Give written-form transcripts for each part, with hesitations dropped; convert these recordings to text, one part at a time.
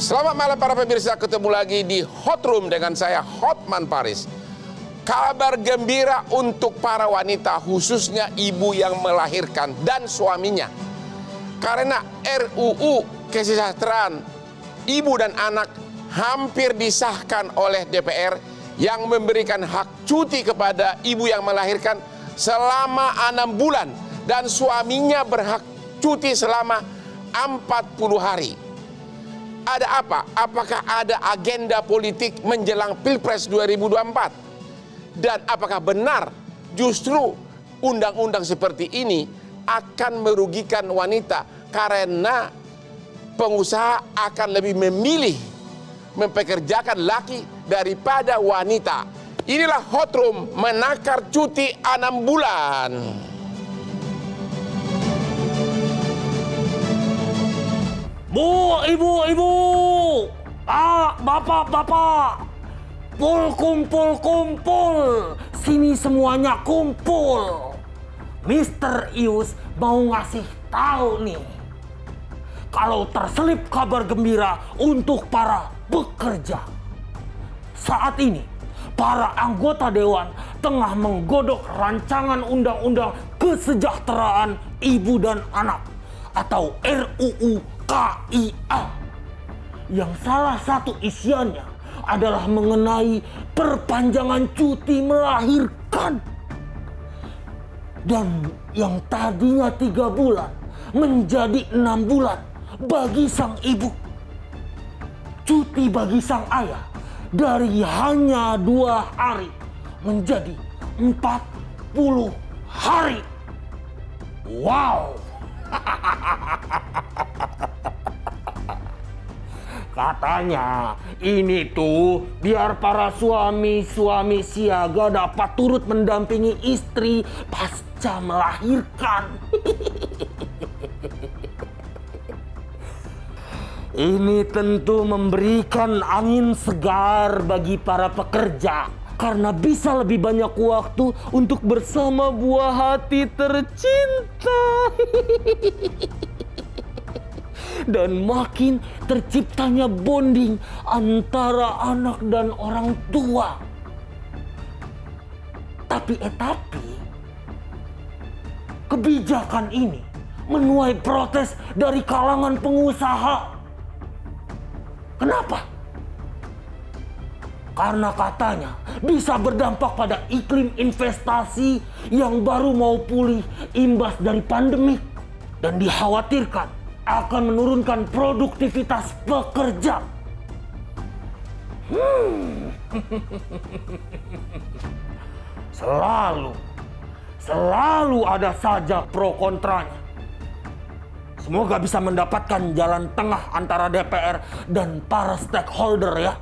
Selamat malam para pemirsa, ketemu lagi di Hot Room dengan saya Hotman Paris. Kabar gembira untuk para wanita, khususnya ibu yang melahirkan dan suaminya. Karena RUU Kesejahteraan Ibu dan Anak hampir disahkan oleh DPR yang memberikan hak cuti kepada ibu yang melahirkan selama 6 bulan dan suaminya berhak cuti selama 40 hari. Ada apa? Apakah ada agenda politik menjelang Pilpres 2024? Dan apakah benar justru undang-undang seperti ini akan merugikan wanita karena pengusaha akan lebih memilih mempekerjakan laki daripada wanita? Inilah Hot Room menakar cuti 6 bulan. Bu, ibu, bapak, kumpul, sini semuanya kumpul. Mister Ius mau ngasih tahu nih, kalau terselip kabar gembira untuk para pekerja. Saat ini, para anggota dewan tengah menggodok rancangan undang-undang kesejahteraan ibu dan anak atau RUU KIA, yang salah satu isiannya adalah mengenai perpanjangan cuti melahirkan, dan yang tadinya 3 bulan menjadi 6 bulan bagi sang ibu. Cuti bagi sang ayah dari hanya 2 hari menjadi 40 hari. Wow. Katanya ini tuh biar para suami-suami siaga dapat turut mendampingi istri pasca melahirkan. Ini tentu memberikan angin segar bagi para pekerja karena bisa lebih banyak waktu untuk bersama buah hati tercinta. Dan makin terciptanya bonding antara anak dan orang tua. Tapi kebijakan ini menuai protes dari kalangan pengusaha. Kenapa? Karena katanya bisa berdampak pada iklim investasi yang baru mau pulih imbas dari pandemi, dan dikhawatirkan akan menurunkan produktivitas pekerja. Selalu ada saja pro kontranya. Semoga bisa mendapatkan jalan tengah antara DPR dan para stakeholder ya.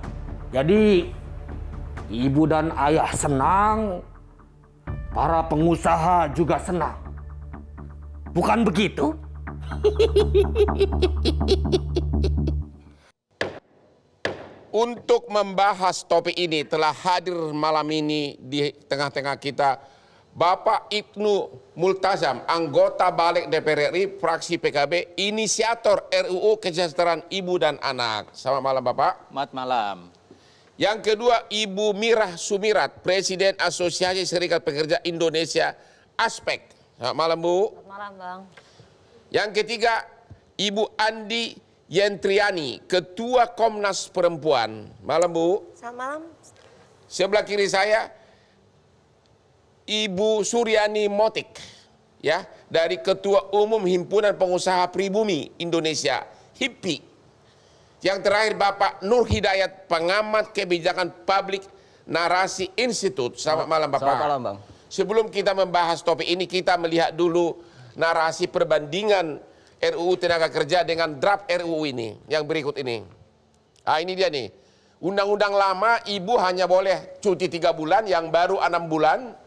Jadi ibu dan ayah senang, para pengusaha juga senang. Bukan begitu? Untuk membahas topik ini telah hadir malam ini di tengah-tengah kita Bapak Ibnu Multazam, anggota Balik DPR RI, fraksi PKB, inisiator RUU Kesejahteraan Ibu dan Anak. Selamat malam Bapak. Selamat malam. Yang kedua Ibu Mirah Sumirat, Presiden Asosiasi Serikat Pekerja Indonesia Aspek. Selamat malam Bu. Selamat malam Bang. Yang ketiga Ibu Andi Yentriani, Ketua Komnas Perempuan. Malam Bu. Selamat malam. Sebelah kiri saya Ibu Suryani Motik, ya, dari Ketua Umum Himpunan Pengusaha Pribumi Indonesia, HIPPI. Yang terakhir Bapak Nur Hidayat, pengamat kebijakan publik Narasi Institute. Selamat malam Bapak. Selamat malam Bang. Sebelum kita membahas topik ini, kita melihat dulu narasi perbandingan RUU Tenaga Kerja dengan draft RUU ini, yang berikut ini. Ah, ini dia nih. Undang-undang lama ibu hanya boleh cuti 3 bulan, yang baru 6 bulan.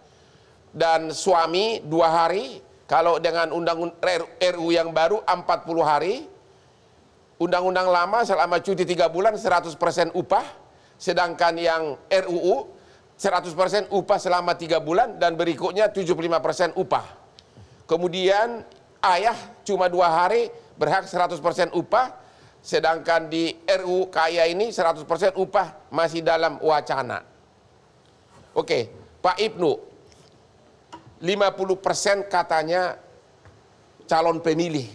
Dan suami 2 hari. Kalau dengan undang-undang RUU yang baru 40 hari. Undang-undang lama selama cuti 3 bulan 100% upah. Sedangkan yang RUU 100% upah selama 3 bulan dan berikutnya 75% upah. Kemudian ayah cuma 2 hari berhak 100% upah, Sedangkan di RUU Kaya ini 100% upah masih dalam wacana. Oke, Pak Ibnu, 50% katanya calon pemilih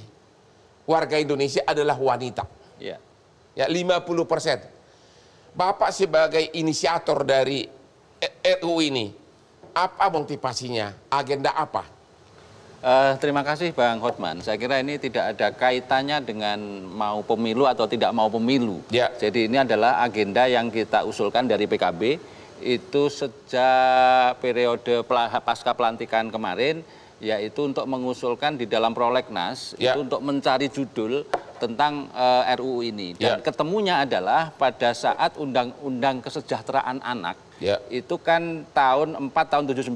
warga Indonesia adalah wanita. Ya. Ya, 50%. Bapak sebagai inisiator dari RUU ini, apa motivasinya? Agenda apa? Terima kasih Bang Hotman. Saya kira ini tidak ada kaitannya dengan mau pemilu atau tidak mau pemilu. Ya. Jadi ini adalah agenda yang kita usulkan dari PKB itu sejak periode pasca pelantikan kemarin, yaitu untuk mengusulkan di dalam prolegnas itu untuk mencari judul tentang RUU ini. Dan ketemunya adalah pada saat Undang-Undang Kesejahteraan Anak. Itu kan tahun 79.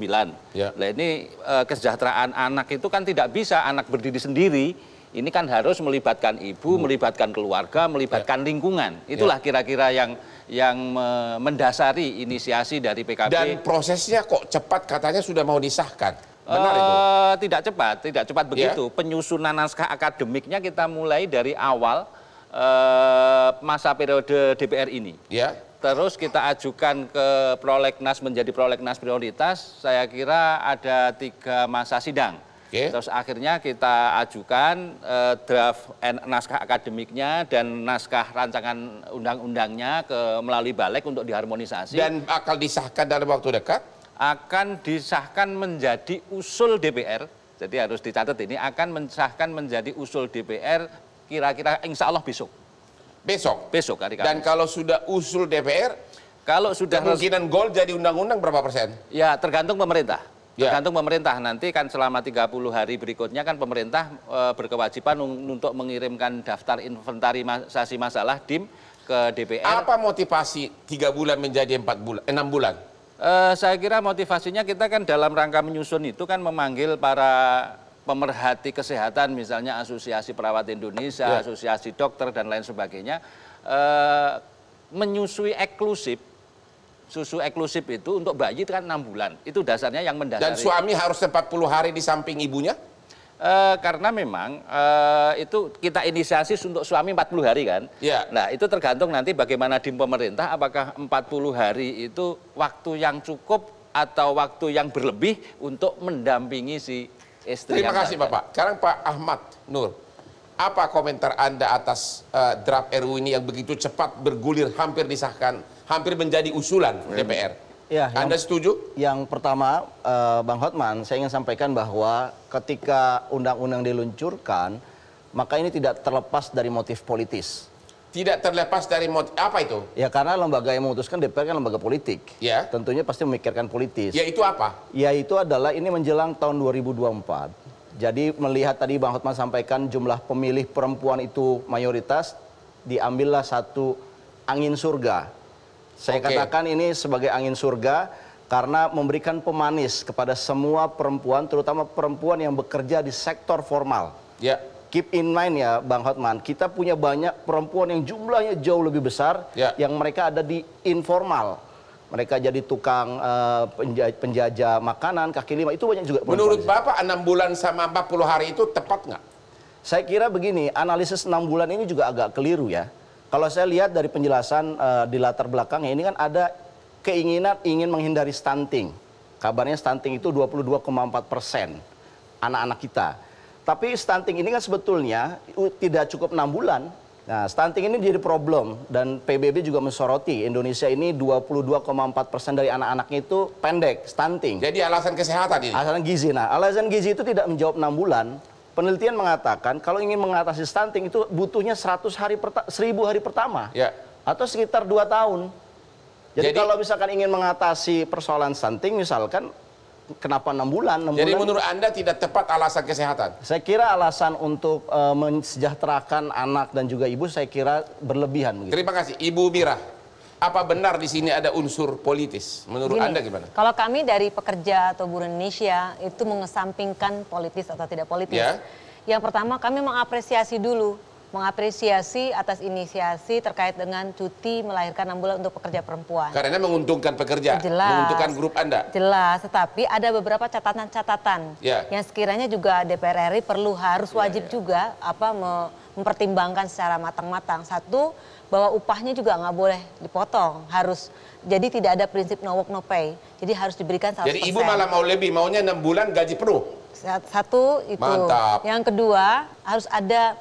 Nah ini kesejahteraan anak itu kan tidak bisa anak berdiri sendiri. Ini kan harus melibatkan ibu, melibatkan keluarga, melibatkan lingkungan. Itulah kira-kira yang mendasari inisiasi dari PKB. Dan prosesnya kok cepat katanya sudah mau disahkan. Benar itu? Tidak cepat begitu. Penyusunan naskah akademiknya kita mulai dari awal masa periode DPR ini. Terus kita ajukan ke prolegnas menjadi prolegnas prioritas, saya kira ada 3 masa sidang. Terus akhirnya kita ajukan draft naskah akademiknya dan naskah rancangan undang-undangnya melalui Balik untuk diharmonisasi. Dan akan disahkan dalam waktu dekat? Akan disahkan menjadi usul DPR, jadi harus dicatat ini, akan mensahkan menjadi usul DPR kira-kira insya Allah besok. Besok hari Kamis. Dan kalau sudah usul DPR, kalau sudah kemungkinan gol jadi undang-undang berapa persen? Ya tergantung pemerintah. Tergantung pemerintah, nanti kan selama 30 hari berikutnya kan pemerintah berkewajiban untuk mengirimkan daftar inventarisasi masalah DIM ke DPR. Apa motivasi 3 bulan menjadi 6 bulan? Saya kira motivasinya kita kan dalam rangka menyusun itu kan memanggil para pemerhati kesehatan, misalnya Asosiasi Perawat Indonesia, Asosiasi Dokter, dan lain sebagainya, menyusui eksklusif, susu eksklusif itu untuk bayi itu kan 6 bulan. Itu dasarnya yang mendasari. Dan suami harus 40 hari di samping ibunya? Karena memang itu kita inisiasi untuk suami 40 hari kan. Nah itu tergantung nanti bagaimana di pemerintah, apakah 40 hari itu waktu yang cukup atau waktu yang berlebih untuk mendampingi si istri. Terima kasih Bapak. Sekarang Pak Ahmad Nur, apa komentar Anda atas draft RUU ini yang begitu cepat bergulir, hampir disahkan, hampir menjadi usulan DPR? Ya, Anda setuju? Yang pertama, Bang Hotman, saya ingin sampaikan bahwa ketika undang-undang diluncurkan, maka ini tidak terlepas dari motif politis. Tidak terlepas dari motif, apa itu? Ya karena lembaga yang memutuskan DPR kan lembaga politik. Tentunya pasti memikirkan politis. Yaitu apa? Yaitu adalah ini menjelang tahun 2024. Jadi melihat tadi Bang Hotman sampaikan jumlah pemilih perempuan itu mayoritas, diambillah satu angin surga. Saya katakan ini sebagai angin surga karena memberikan pemanis kepada semua perempuan, terutama perempuan yang bekerja di sektor formal. Keep in mind ya Bang Hotman, kita punya banyak perempuan yang jumlahnya jauh lebih besar, yang mereka ada di informal. Mereka jadi tukang penjajah makanan, kaki lima, itu banyak juga perempuan. Menurut Bapak 6 bulan sama 40 hari itu tepat nggak? Saya kira begini, analisis 6 bulan ini juga agak keliru ya. Kalau saya lihat dari penjelasan di latar belakangnya, ini kan ada keinginan ingin menghindari stunting. Kabarnya stunting itu 22,4% anak-anak kita. Tapi stunting ini kan sebetulnya tidak cukup 6 bulan. Nah, stunting ini jadi problem dan PBB juga mensoroti Indonesia ini 22,4% dari anak-anaknya itu pendek, stunting. Jadi alasan kesehatan ini? Alasan gizi. Nah, alasan gizi itu tidak menjawab 6 bulan. Penelitian mengatakan kalau ingin mengatasi stunting itu butuhnya 1000 hari pertama. Atau sekitar 2 tahun. Jadi kalau misalkan ingin mengatasi persoalan stunting misalkan, kenapa 6 bulan? 6 Jadi bulan, menurut Anda tidak tepat alasan kesehatan? Saya kira alasan untuk mensejahterakan anak dan juga ibu saya kira berlebihan. Begitu. Terima kasih. Ibu Mira, apa benar di sini ada unsur politis? Menurut Anda gimana? Kalau kami dari pekerja atau buruh Indonesia itu mengesampingkan politis atau tidak politis. Yang pertama kami mengapresiasi dulu mengapresiasi atas inisiasi terkait dengan cuti melahirkan 6 bulan untuk pekerja perempuan. Karena menguntungkan pekerja, Jelas, menguntungkan grup Anda. Jelas, tetapi ada beberapa catatan-catatan yang sekiranya juga DPR RI harus wajib juga mempertimbangkan secara matang-matang. Satu, bahwa upahnya juga nggak boleh dipotong, harus jadi tidak ada prinsip no work no pay. Jadi harus diberikan 100%. Jadi ibu malah maunya 6 bulan gaji penuh. Satu itu. Mantap. Yang kedua harus ada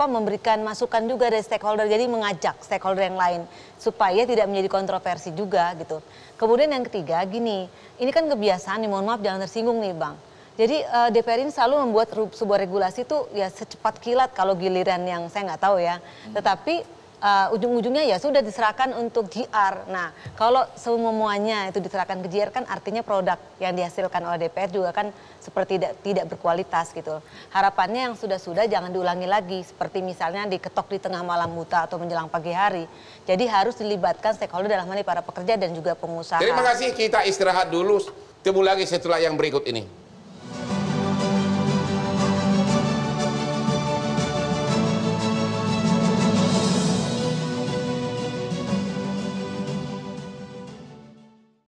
memberikan masukan juga dari stakeholder, jadi mengajak stakeholder yang lain supaya tidak menjadi kontroversi juga gitu. Kemudian yang ketiga gini, ini kan kebiasaan nih, mohon maaf jangan tersinggung nih Bang. Jadi DPR ini selalu membuat sebuah regulasi itu ya secepat kilat kalau giliran yang saya nggak tahu ya. Tetapi ujung-ujungnya ya sudah diserahkan untuk GR. Nah, kalau semuanya itu diserahkan ke GR kan artinya produk yang dihasilkan oleh DPR juga kan seperti tidak berkualitas gitu. Harapannya yang sudah-sudah jangan diulangi lagi, seperti misalnya diketok di tengah malam buta atau menjelang pagi hari. Jadi harus dilibatkan stakeholder dalam hal ini para pekerja dan juga pengusaha. Terima kasih, kita istirahat dulu. Temu lagi setelah yang berikut ini.